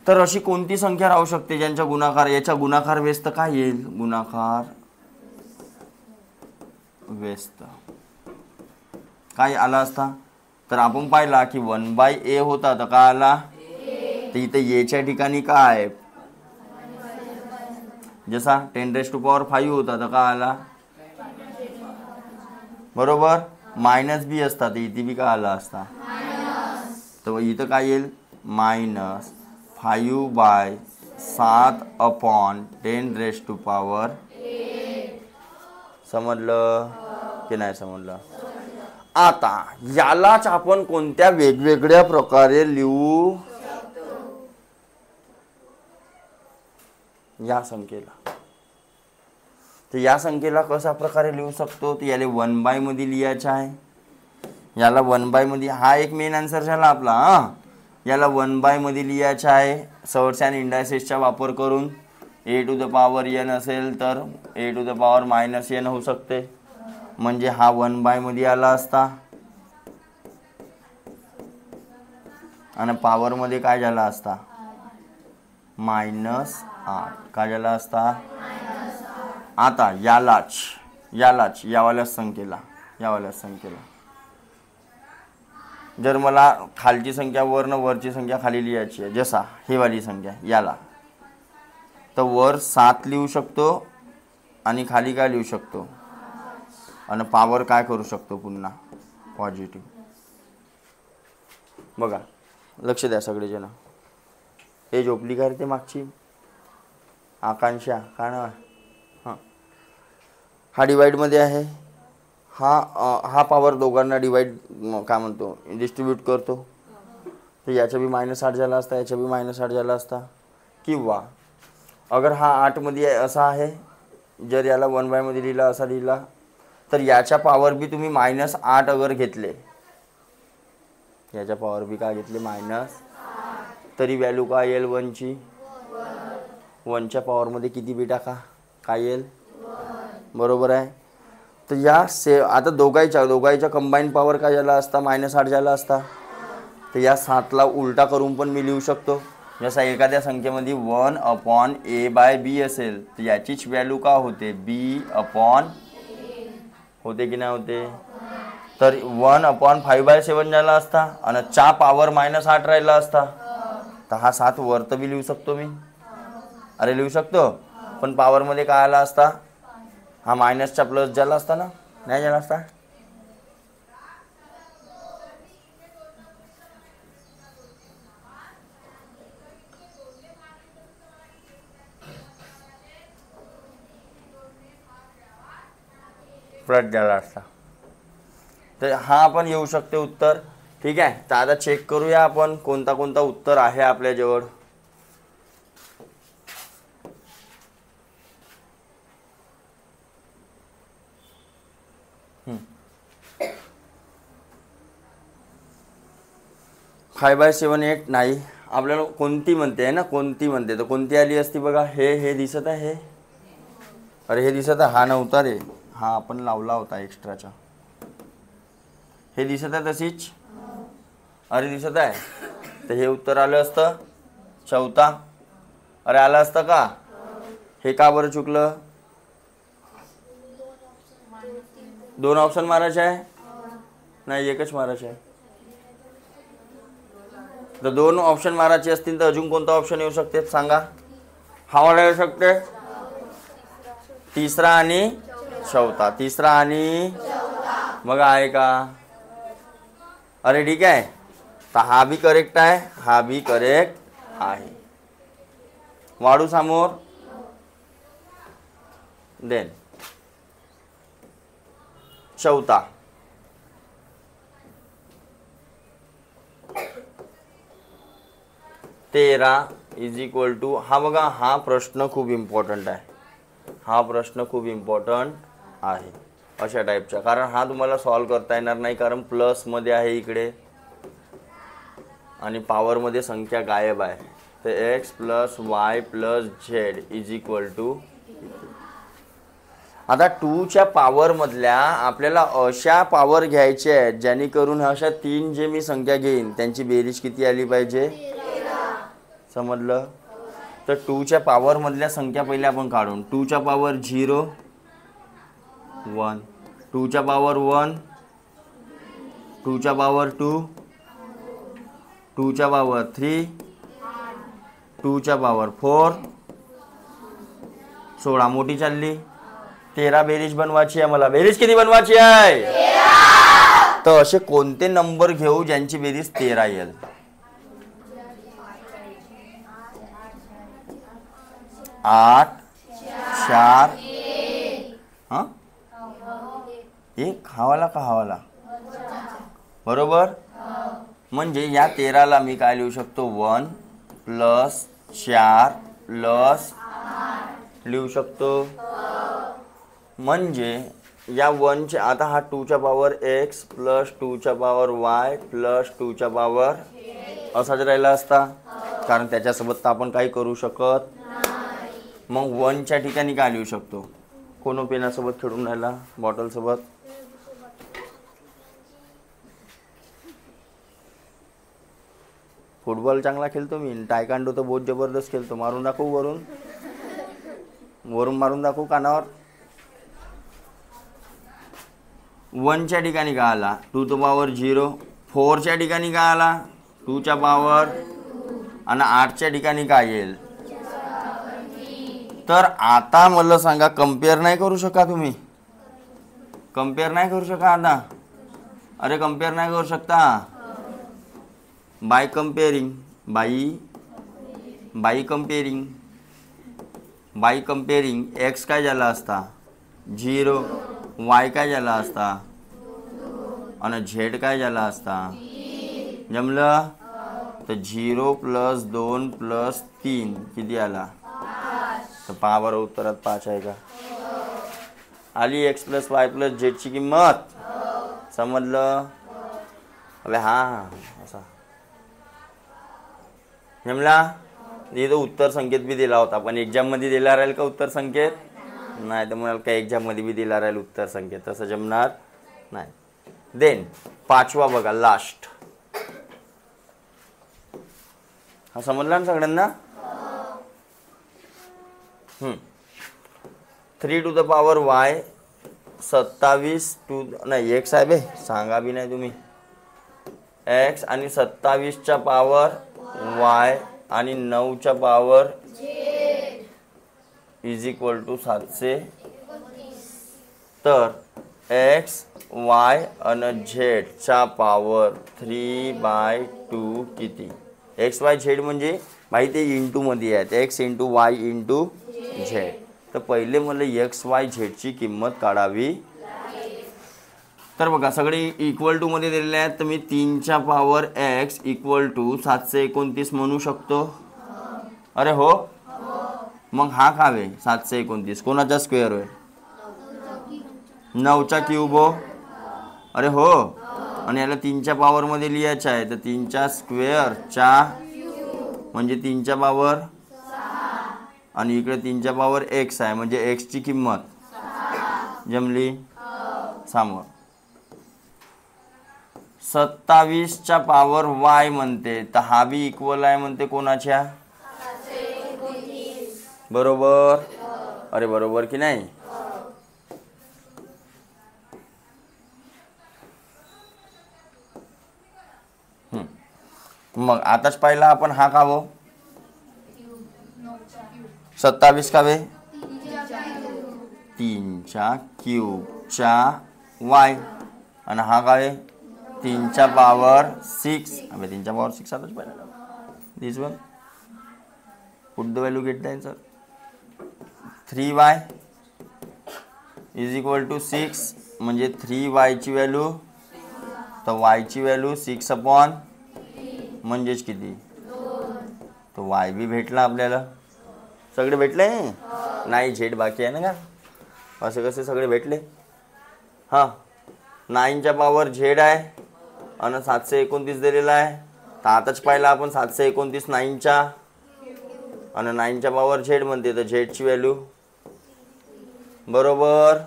[SPEAKER 1] तर अशी कोणती संख्या राहू शकते ज्यांचा गुणाकार, याचा गुणाकार व्यस्त काय येईल, गुणाकार व्यस्त काय आला असता. तर आपण पाहिला की 1/a होता, तर काय आला, तर इथे येच्या ठिकाणी काय, जसा 10⁻5 होता तर काय आला बरोबर, -b असता तर इथे बी काय आला असता, तर इथं काय येईल, -5/7/10⁻8. समजलं की नाही समजलं? आता यालाच आपण कोणत्या वेगवेगळ्या प्रकारे लिहू, या संख्येला. तर या संख्येला कशा प्रकारे लिहू शकतो, तर याला 1/, मध्ये लिहायचं आहे. याला 1/, मध्ये, हा एक मेन आन्सर झाला आपला. याला 1/, मध्ये लिहायचं आहे. सर्ट्स अँड इंडायसेसचा वापर करून a⁻n असेल तर a⁻−n होऊ शकते, म्हणजे हा 1/, मध्ये आला असता, आणि पॉवर मध्ये काय झाला असता, -8. काय झाला असता. आता यालाच यावाल्या संख्येला जर मला खालची संख्या वर न वरची संख्या खाली लिहायची आहे, जसा ही वाली संख्या याला, तर वर 7 लिहू शकतो आणि खाली काय लिहू शकतो, आणि पॉवर काय करू शकतो पुन्हा पॉझिटिव्ह. बघा लक्ष द्या सगळेजण. हे झोपली काय रे ते मागची, आकांक्षा काय नाव आहे, हां, हा डिवाइडमध्ये आहे. हा पॉवर दोघांना डिवाइड काय म्हणतो डिस्ट्रीब्यूट करतो, तर याच्या बी -8 झाला असता, याच्या बी -8 झाला असता. किंवा अगर हा 8 मध्ये असा आहे, जर याला 1/, मध्ये लिहिला असा लिहिला, तर याच्या पॉवर बी तुम्ही -8 अगर घेतले, याच्या पॉवर बी काय घेतले -8, तरी व्हॅल्यू काय येईल 1ची. 1च्या पॉवरमध्ये किती बी टाका काय येईल, बरोबर आहे. तर या आता दोघांच्या कंबाईन पॉवर काय झाला असता, -8 झाला असता. तर या 7ला उलटा करून पण मी लिहू शकतो. जसा एखाद्या संख्येमध्ये 1/a/b असेल, तर याचीच व्हॅल्यू का होते, b/, होते की नाही होते. तर 1/5/7 झाला असता, आणि चा पॉवर -8 राहिला असता. तर हा 7 वरत बी लिहू शकतो मी. अरे लिहू शकतो, पण पॉवरमध्ये काय आला असता, हा मायनसचा प्लस झाला असता ना, नाही झाला असता. प्लस झाला असता. तर हा पण येऊ शकते उत्तर. ठीक आहे, तर आता चेक करूया आपण कोणता कोणता उत्तर आहे आपल्याजवळ. फाय बाय 7/8 नाही. आपल्याला कोणती म्हणते आहे ना, कोणती म्हणते, तर कोणती आली असती बघा. हे दिसत आहे, हे अरे हे दिसत आहे, हा नव्हता रे, हा आपण लावला होता एक्स्ट्राचा. हे दिसत आहे तशीच, अरे दिसत आहे. तर हे उत्तर आलं असतं 14. अरे आलं असतं का. हे का बरं चुकलं. 2 ऑप्शन मारायचे आहे, नाही एकच मारायचे आहे. तर 2 ऑप्शन मारायचे असतील तर अजून कोणता ऑप्शन येऊ शकते सांगा. हा वाला येऊ शकते, तिसरा आणि चौथा. तिसरा आणि मग आहे का. अरे ठीक आहे, तर हा बी करेक्ट आहे, हा बी करेक्ट आहे. वाढू समोर. देन चौथा. तेरा इज इक्वल टू, हा बघा, हा प्रश्न खूप इम्पॉर्टंट आहे. हा प्रश्न खूप इम्पॉर्टंट आहे अशा टाईपचा, कारण हा तुम्हाला सॉल्व करता येणार नाही, कारण प्लसमध्ये आहे इकडे आणि पॉवरमध्ये संख्या गायब आहे. तर X plus Y plus Z is equal to. आता 2च्या पॉवरमधल्या आपल्याला अशा पॉवर घ्यायच्या आहेत जेणेकरून अशा 3 जे मी संख्या घेईन त्यांची बेरीज किती आली पाहिजे. समजलं. तर 2च्या पॉवरमधल्या संख्या पहिल्या आपण काढून. 2च्या पॉवर 0 1, 2च्या पॉवर 1, 2च्या पॉवर 2, 2च्या पॉवर 3, 2च्या पॉवर 4, 16 मोठी चालली. 13 बेरीज बनवायची आहे मला. बेरीज किती बनवायची आहे. तर असे कोणते नंबर घेऊ ज्यांची बेरीज 13 येईल. 8 4 हा 1 हावाला का हावाला बरोबर. म्हणजे या 13ला मी काय लिहू शकतो 1 प्लस 4 प्लस लिहू शकतो. म्हणजे या 1चे आता हा 2च्या पॉवर x प्लस 2च्या पॉवर y प्लस 2च्या पॉवर असाच राहिला असता, कारण त्याच्यासोबत तर आपण काही करू शकत. मग 1च्या ठिकाणी काय लिहू शकतो. कोण पेनासोबत खेळून राहिला, बॉटलसोबत. फुटबॉल चांगला खेळतो मी, टायकांडो तर बहुत जबरदस्त खेळतो. मारून दाखवू वरून, वरून मारून दाखवू कानावर. 1च्या ठिकाणी काय आला 2 to power 0. 4च्या ठिकाणी काय आला 2च्या पॉवर, आणि 8च्या ठिकाणी काय येईल. तर आता मला सांगा, कम्पेअर नाही करू शका तुम्ही. कम्पेअर नाही करू शका आता. अरे कम्पेअर नाही करू शकता. By comparing, by comparing, by comparing X काय झाला असता 0, वाय काय झाला असता आणि झेड काय झाला असता. जमलं. तर 0 प्लस 2 प्लस 3 किती आला. तर पॉवर उत्तरात 5 आहे का. आली एक्स प्लस वाय प्लस झेडची किंमत. समजलं. अबे हा असा जमला. इथं उत्तर संकेत बी दिला होता, पण एक्झाममध्ये दिला राहील का उत्तर संकेत. नाही तर मला काय एक्झाममध्ये बी दिला राहील उत्तर संकेत, तसं जमणार नाही. देन 5वा बघा, लास्ट. हा समजला ना सगळ्यांना. 3 to the power y 27 to नाही एक्स आहे बे, सांगा बी नाही तुम्ही. एक्स आणि 27च्या पॉवर वाय आणि 9च्या पावर इज इक्वल टू 700. तर एक्स वाय आणि झेड चा पावर 3/2 किती? एक्स वाय झेड म्हणजे माहिती आहे इंटू मध्ये आहेत, x into Y into Z. तर पहिले मला एक्स वाय झेडची किंमत काढावी. तर बघा सगळे इक्वल टू मध्ये दिलेले आहेत, तर मी 3च्या पावर एक्स इक्वल टू 729 म्हणू शकतो. अरे हो, मग हा काय आहे 729 कोणाचा स्क्वेअर होईल? 9चा क्यूब हो. अरे हो, आणि याला 3च्या पावर मध्ये लिहायचं आहे, तर 3च्या स्क्वेअरचा म्हणजे 3च्या पावर आणि इकडे 3च्या पावर एक्स आहे म्हणजे एक्सची किंमत जमली समोर. 27च्या पावर वाय म्हणते, तर हा बी इक्वल आहे म्हणते कोणाच्या? बरोबर. अरे बरोबर की नाही? मग आताच पाहिला आपण हा कावो 27 कावे 3च्या क्यूबच्या वाय आणि हा काय 3च्या पावर 6. अबे 3च्या पावर 6 आताच पाहिला. This one put the value get the answer. 3y is equal to 6 म्हणजे 3y ची व्हॅल्यू, तर y ची व्हॅल्यू 6/, म्हणजेच किती? तो y बी भेटला आपल्याला. सगळे भेटले नाही, झेड बाकी आहे ना का? असे कसे सगळे भेटले? हां, 9च्या पावर झेड आहे आणि 729 दिलेला आहे. तर आताच पाहिला आपण 729 9च्या आणि 9च्या पावर झेड म्हणते, तर झेडची व्हॅल्यू बरोबर.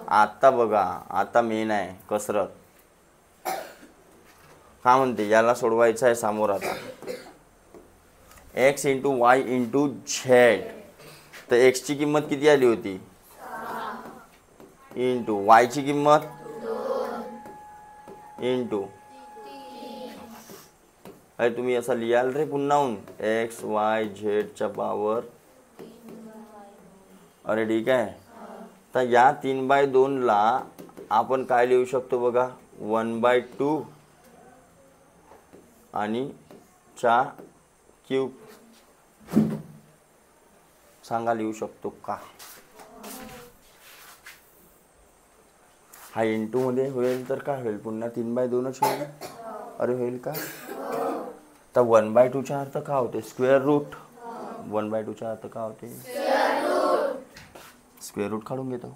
[SPEAKER 1] आता बघा, आता मेन आहे कसरत. का म्हणते याला सोडवायचं आहे समोर. आता x into Y into Z, तर एक्सची किंमत किती आली होती? इंटू वायची किंमत इंटू, अरे तुम्ही असं लिहाल रे पुन्हाहून एक्स वाय झेडच्या पावर. अरे ठीक आहे, तर या 3/2 ला आपण काय लिहू शकतो बघा? 1/2 आणि चा क्यूब. सांगा लिहू शकतो का? हा इंटू मध्ये होईल तर काय होईल? पुन्हा 3/2च होईल. अरे होईल का? तर 1/2 चा अर्थ का होते? Square route. 1/2 चा अर्थ का होते? स्क्वेअर रूट काढून घेतो.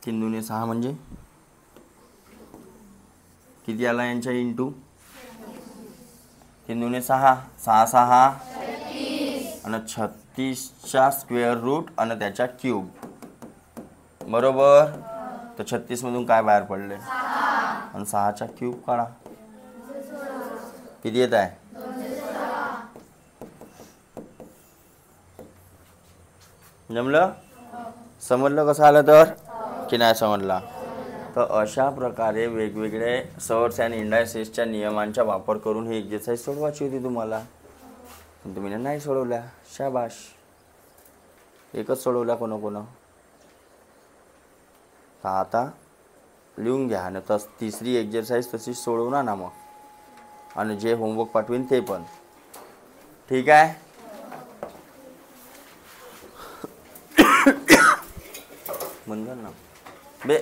[SPEAKER 1] तीन दुने 6 म्हणजे किती आला यांच्या इंटू? 3 दुने 6, 6 6 आणि 36चा स्क्वेअर रूट आणि त्याचा क्यूब. बरोबर. तर 36 मधून काय बाहेर पडले? आणि 6चा क्यूब काढा. किती येत आहे? जमलं? समजलं कसं आलं तर की नाही समजला? तर अशा प्रकारे वेगवेगळे सर्ट्स अँड इंडायसेसच्या नियमांचा वापर करून ही एक्सरसाइज सोडवायची होती तुम्हाला. पण तुम्ही नाही सोडवल्या. शाबाश. एकच सोडवल्या कोण. तर आता लिहून घ्या आणि तिसरी एक्सरसाइज तशीच सोडवणार ना मग, आणि जे होमवर्क पाठवीन ते पण. ठीक आहे. म्हणलं ना बे